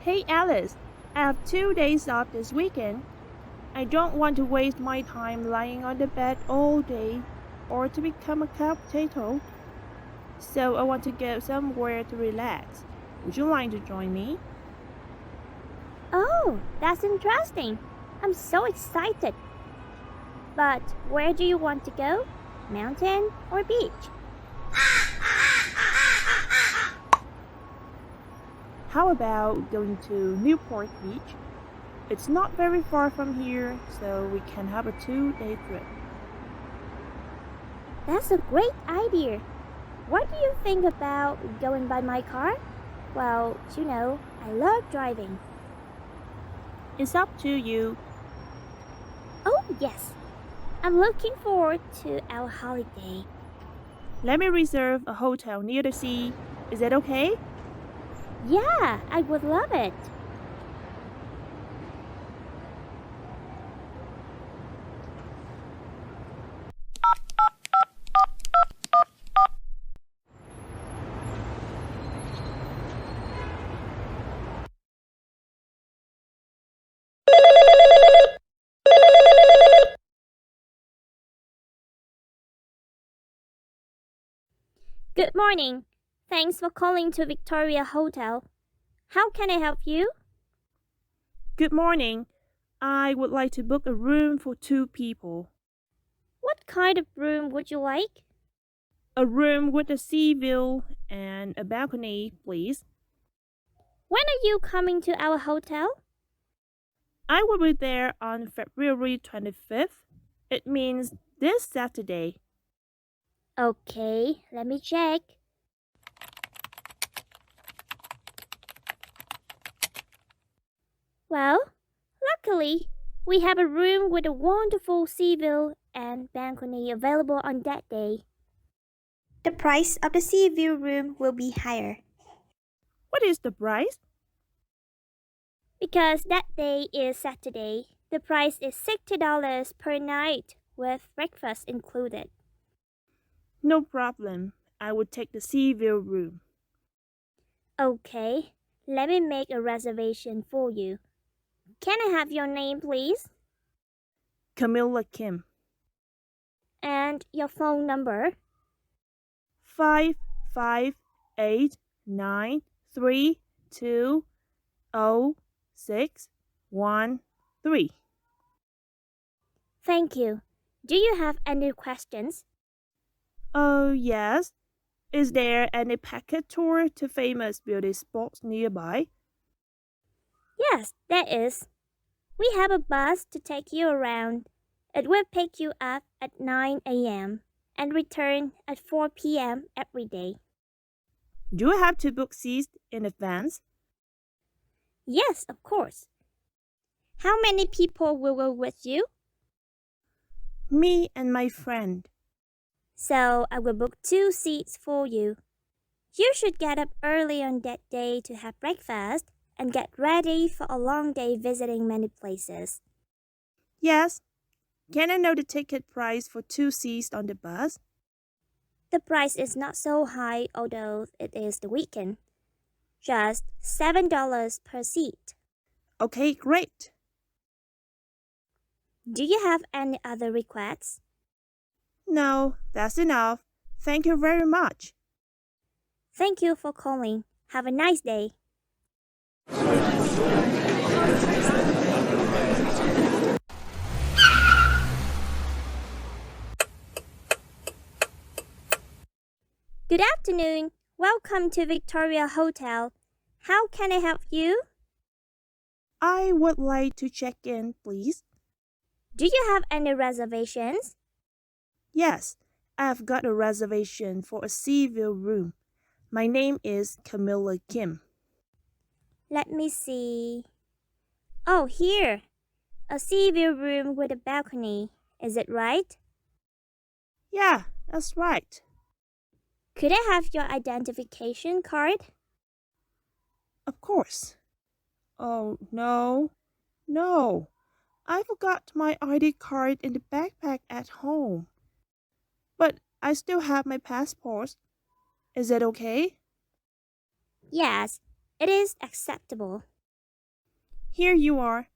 Hey Alice, I have 2 days off this weekend. I don't want to waste my time lying on the bed all day or to become a couch potato. So I want to go somewhere to relax. Would you like to join me? Oh, that's interesting. I'm so excited. But where do you want to go? Mountain or beach? How about going to Newport Beach? It's not very far from here, so we can have a 2-day trip. That's a great idea. What do you think about going by my car? Well, I love driving. It's up to you. Oh, yes. I'm looking forward to our holiday. Let me reserve a hotel near the sea. Is that okay? Yeah, I would love it. Good morning. Thanks for calling to Victoria Hotel. How can I help you? Good morning. I would like to book a room for 2 people. What kind of room would you like? A room with a sea view and a balcony, please. When are you coming to our hotel? I will be there on February 25th. It means this Saturday. Okay, let me check. Well, luckily, we have a room with a wonderful sea view and balcony available on that day. The price of the sea view room will be higher What is the price? because that day is Saturday. The price is $60 per night with breakfast included. No problem. I will take the sea view room. Okay, let me make a reservation for you. Can I have your name, please? Camilla Kim. And your phone number? 55893200613. Thank you. Do you have any questions? Oh, yes. Is there any packet tour to famous beauty spots nearby? Yes, there is. We have a bus to take you around. It will pick you up at 9 a.m. and return at 4 p.m. every day. Do I have to book seats in advance? Yes, of course. How many people will go with you? Me and my friend. So I will book 2 seats for you. You should get up early on that day to have breakfast and get ready for a long day visiting many places. Yes. Can I know the ticket price for 2 seats on the bus? The price is not so high, although it is the weekend. Just $7 per seat. Okay, great. Do you have any other requests? No, that's enough. Thank you very much. Thank you for calling. Have a nice day. Good afternoon. Welcome to Victoria Hotel. How can I help you? I would like to check in, please. Do you have any reservations? Yes, I've got a reservation for a sea view room. My name is Camilla Kim. Let me see. Oh, here. A sea view room with a balcony. Is it right? Yeah, that's right. Could I have your identification card? Of course. Oh, no. No. I forgot my ID card in the backpack at home. But I still have my passport. Is that okay? Yes, it is acceptable. Here you are.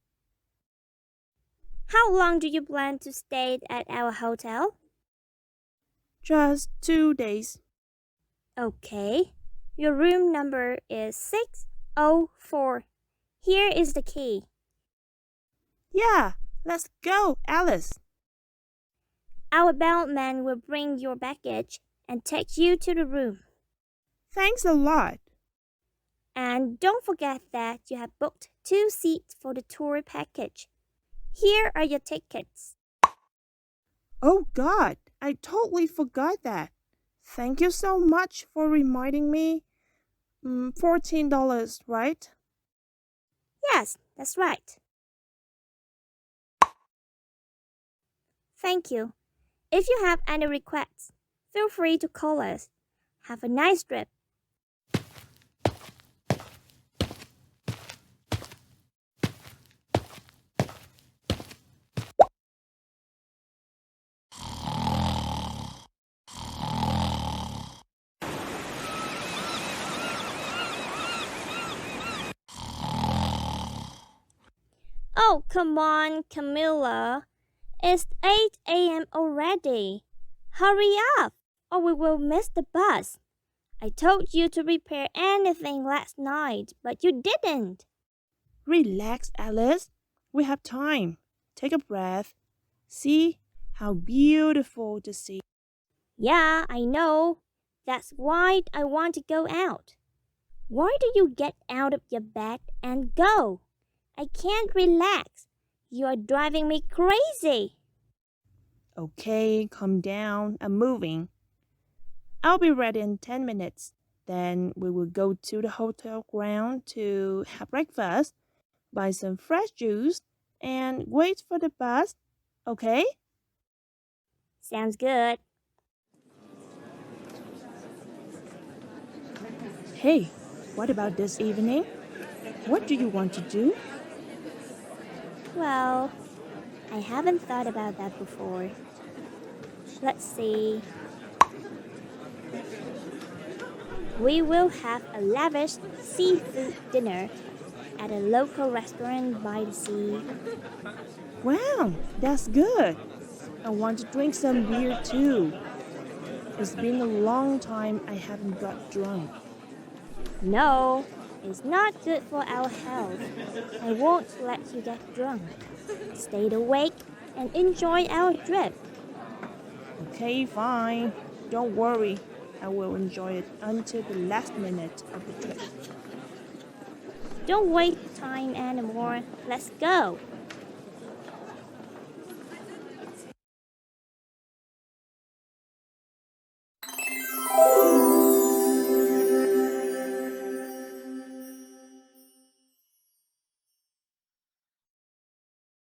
How long do you plan to stay at our hotel? Just 2 days. Okay. Your room number is 604. Here is the key. Yeah, let's go, Alice. Our bellman will bring your baggage and take you to the room. Thanks a lot. And don't forget that you have booked 2 seats for the tour package. Here are your tickets. Oh God, I totally forgot that. Thank you so much for reminding me. $14, right? Yes, that's right. Thank you. If you have any requests, feel free to call us. Have a nice trip. Oh, come on, Camilla. It's 8 a.m. already. Hurry up, or we will miss the bus. I told you to prepare anything last night, but you didn't. Relax, Alice. We have time. Take a breath. See how beautiful the sea. Yeah, I know. That's why I want to go out. Why do you get out of your bed and go? I can't relax. You are driving me crazy. Okay, calm down. I'm moving. I'll be ready in 10 minutes. Then we will go to the hotel ground to have breakfast, buy some fresh juice, and wait for the bus. Okay? Sounds good. Hey, what about this evening? What do you want to do? Well, I haven't thought about that before. Let's see. We will have a lavish seafood dinner at a local restaurant by the sea. Wow, that's good. I want to drink some beer too. It's been a long time I haven't got drunk. No, it's not good for our health. I won't let you get drunk. Stay awake and enjoy our trip. Okay, fine. Don't worry. I will enjoy it until the last minute of the trip. Don't waste time anymore. Let's go.